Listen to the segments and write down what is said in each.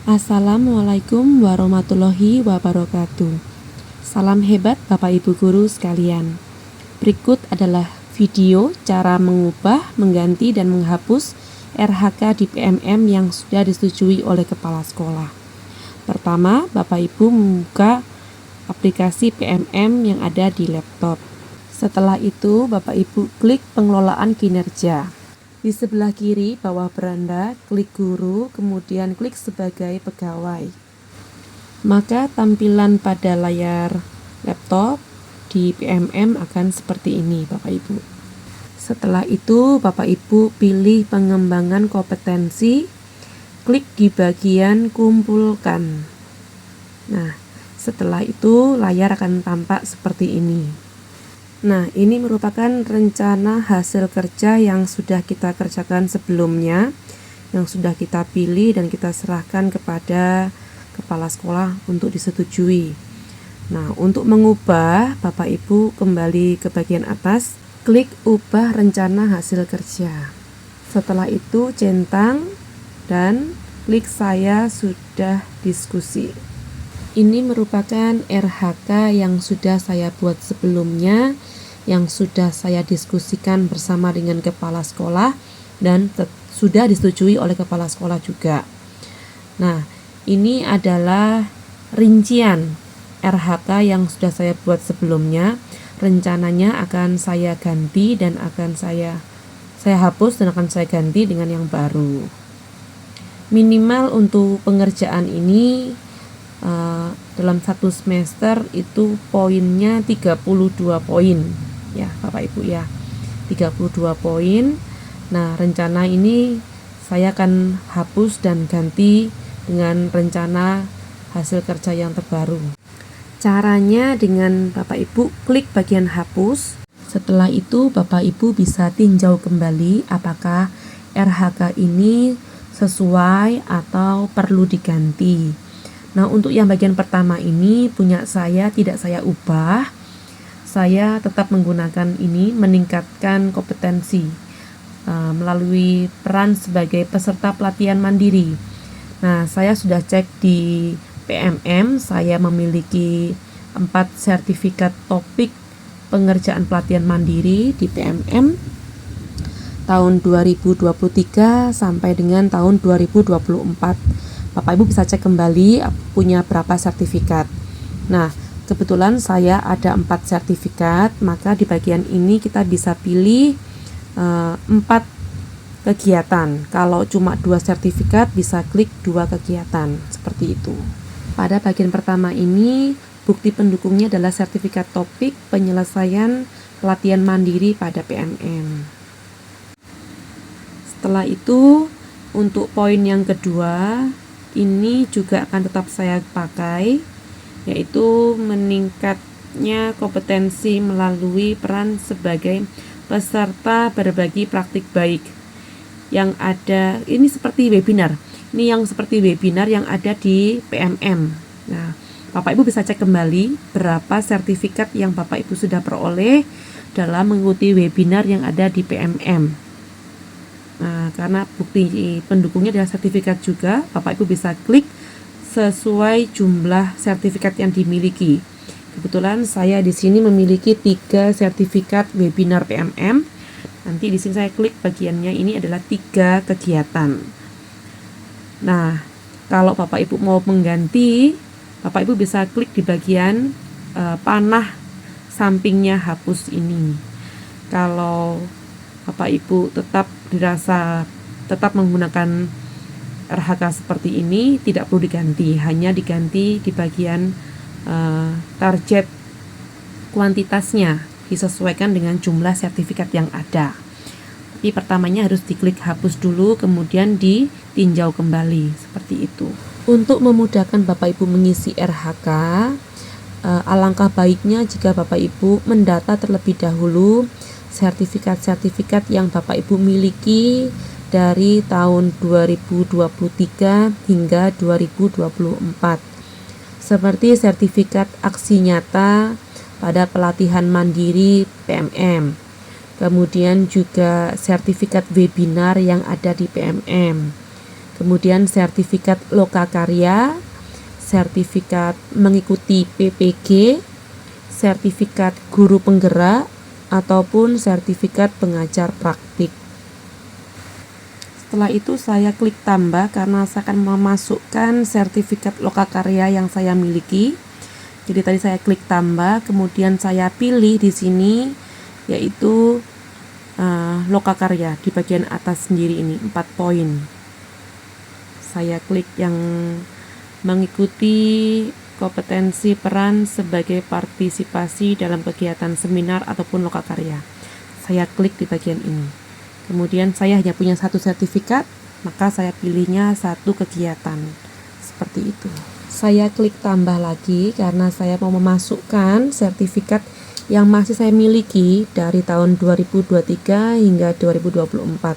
Assalamualaikum warahmatullahi wabarakatuh. Salam hebat Bapak Ibu Guru sekalian. Berikut adalah video cara mengubah, mengganti, dan menghapus RHK di PMM yang sudah disetujui oleh Kepala Sekolah. Pertama, Bapak Ibu membuka aplikasi PMM yang ada di laptop. Setelah itu, Bapak Ibu klik pengelolaan kinerja. Di sebelah kiri bawah beranda, klik guru, kemudian klik sebagai pegawai. Maka tampilan pada layar laptop di PMM akan seperti ini, Bapak Ibu. Setelah itu, Bapak Ibu pilih pengembangan kompetensi, klik di bagian kumpulkan. Nah, setelah itu layar akan tampak seperti ini. Nah, ini merupakan rencana hasil kerja yang sudah kita kerjakan sebelumnya, yang sudah kita pilih dan kita serahkan kepada Kepala Sekolah untuk disetujui. Nah, untuk mengubah, Bapak Ibu kembali ke bagian atas, klik ubah rencana hasil kerja. Setelah itu centang dan klik saya sudah diskusi. Ini merupakan RHK yang sudah saya buat sebelumnya, yang sudah saya diskusikan bersama dengan Kepala Sekolah dan sudah disetujui oleh Kepala Sekolah juga. Nah, ini adalah rincian RHK yang sudah saya buat sebelumnya. Rencananya akan saya ganti dan akan saya hapus dan akan saya ganti dengan yang baru. Minimal untuk pengerjaan ini dalam satu semester itu poinnya 32 poin ya Bapak Ibu ya, 32 poin. Nah, rencana ini saya akan hapus dan ganti dengan rencana hasil kerja yang terbaru. Caranya dengan Bapak Ibu klik bagian hapus. Setelah itu Bapak Ibu bisa tinjau kembali apakah RHK ini sesuai atau perlu diganti. Nah, untuk yang bagian pertama ini punya saya tidak saya ubah. Saya tetap menggunakan ini meningkatkan kompetensi melalui peran sebagai peserta pelatihan mandiri. Nah, saya sudah cek di PMM, saya memiliki 4 sertifikat topik pengerjaan pelatihan mandiri di PMM tahun 2023 sampai dengan tahun 2024. Bapak Ibu bisa cek kembali punya berapa sertifikat. Nah, kebetulan saya ada 4 sertifikat, maka di bagian ini kita bisa pilih 4 kegiatan. Kalau cuma 2 sertifikat bisa klik 2 kegiatan, seperti itu. Pada bagian pertama ini, bukti pendukungnya adalah sertifikat topik penyelesaian pelatihan mandiri pada PMM. Setelah itu, untuk poin yang kedua, ini juga akan tetap saya pakai, yaitu meningkatnya kompetensi melalui peran sebagai peserta berbagi praktik baik yang ada. Ini seperti webinar. Ini yang seperti webinar yang ada di PMM. Nah, Bapak Ibu bisa cek kembali berapa sertifikat yang Bapak Ibu sudah peroleh dalam mengikuti webinar yang ada di PMM. Nah, karena bukti pendukungnya adalah sertifikat juga, Bapak Ibu bisa klik sesuai jumlah sertifikat yang dimiliki. Kebetulan saya di sini memiliki 3 sertifikat webinar PMM. Nanti di sini saya klik bagiannya ini adalah 3 kegiatan. Nah, kalau Bapak Ibu mau mengganti, Bapak Ibu bisa klik di bagian panah sampingnya hapus ini. Kalau Bapak Ibu tetap menggunakan RHK seperti ini, tidak perlu diganti, hanya diganti di bagian target kuantitasnya disesuaikan dengan jumlah sertifikat yang ada. Tapi pertamanya harus diklik hapus dulu, kemudian ditinjau kembali, seperti itu. Untuk memudahkan Bapak Ibu mengisi RHK, alangkah baiknya jika Bapak Ibu mendata terlebih dahulu sertifikat-sertifikat yang Bapak Ibu miliki dari tahun 2023 hingga 2024. Seperti sertifikat aksi nyata pada pelatihan mandiri PMM. Kemudian juga sertifikat webinar yang ada di PMM. kemudian sertifikat lokakarya, sertifikat mengikuti PPG, sertifikat guru penggerak, ataupun sertifikat pengajar praktik. Setelah itu saya klik tambah karena saya akan memasukkan sertifikat lokakarya yang saya miliki. Jadi tadi saya klik tambah, kemudian saya pilih di sini yaitu lokakarya di bagian atas sendiri ini 4 poin. Saya klik yang mengikuti kompetensi peran sebagai partisipasi dalam kegiatan seminar ataupun lokakarya. Saya klik di bagian ini. Kemudian saya hanya punya 1 sertifikat, maka saya pilihnya 1 kegiatan. Seperti itu. Saya klik tambah lagi karena saya mau memasukkan sertifikat yang masih saya miliki dari tahun 2023 hingga 2024.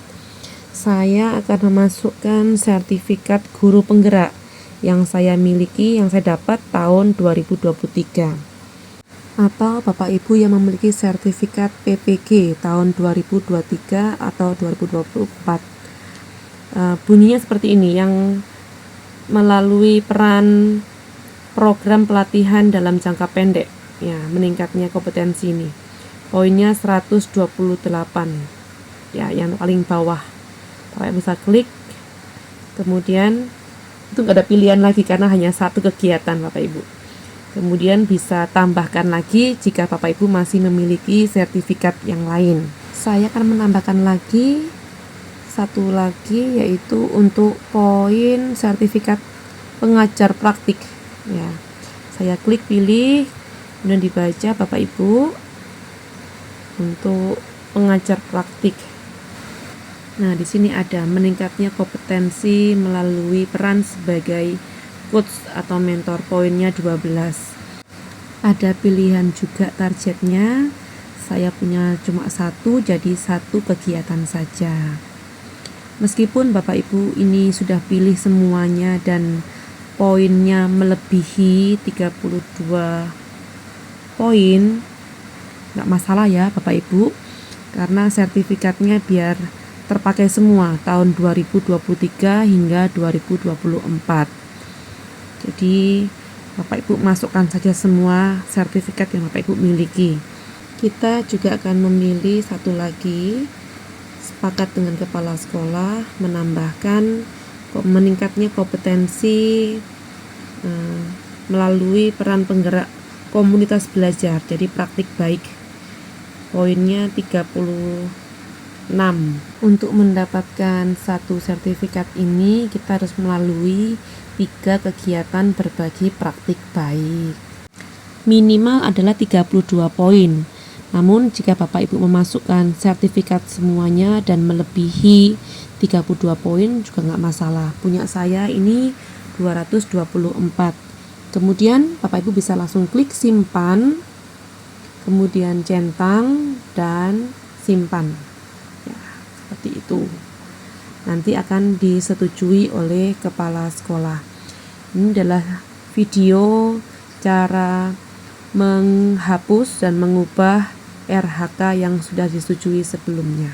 Saya akan memasukkan sertifikat guru penggerak yang saya miliki, yang saya dapat tahun 2023. Atau Bapak Ibu yang memiliki sertifikat PPG tahun 2023 atau 2024. Bunyinya seperti ini, yang melalui peran program pelatihan dalam jangka pendek, ya, meningkatnya kompetensi ini. Poinnya 128. Ya, yang paling bawah. Bapak Ibu bisa klik. Kemudian itu nggak ada pilihan lagi karena hanya 1 kegiatan Bapak Ibu. Kemudian bisa tambahkan lagi jika Bapak Ibu masih memiliki sertifikat yang lain. Saya akan menambahkan lagi 1 lagi, yaitu untuk poin sertifikat pengajar praktik. Ya, saya klik pilih, kemudian dibaca Bapak Ibu untuk pengajar praktik. Nah, di sini ada meningkatnya kompetensi melalui peran sebagai coach atau mentor, poinnya 12. Ada pilihan juga targetnya. Saya punya cuma 1, jadi 1 kegiatan saja. Meskipun Bapak Ibu ini sudah pilih semuanya dan poinnya melebihi 32 poin, nggak masalah ya Bapak Ibu, karena sertifikatnya biar terpakai semua tahun 2023 hingga 2024. Jadi Bapak Ibu masukkan saja semua sertifikat yang Bapak Ibu miliki. Kita juga akan memilih 1 lagi, sepakat dengan kepala sekolah, menambahkan meningkatnya kompetensi melalui peran penggerak komunitas belajar, jadi praktik baik. Poinnya 36. Untuk mendapatkan 1 sertifikat ini kita harus melalui 3 kegiatan berbagi praktik baik. Minimal adalah 32 poin. Namun jika Bapak Ibu memasukkan sertifikat semuanya dan melebihi 32 poin juga nggak masalah. Punya saya ini 224. Kemudian Bapak Ibu bisa langsung klik simpan, kemudian centang dan simpan. Ya, seperti itu. Nanti akan disetujui oleh kepala sekolah. Ini adalah video cara menghapus dan mengubah RHK yang sudah disetujui sebelumnya.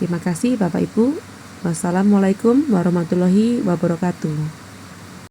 Terima kasih Bapak Ibu. Wassalamualaikum warahmatullahi wabarakatuh.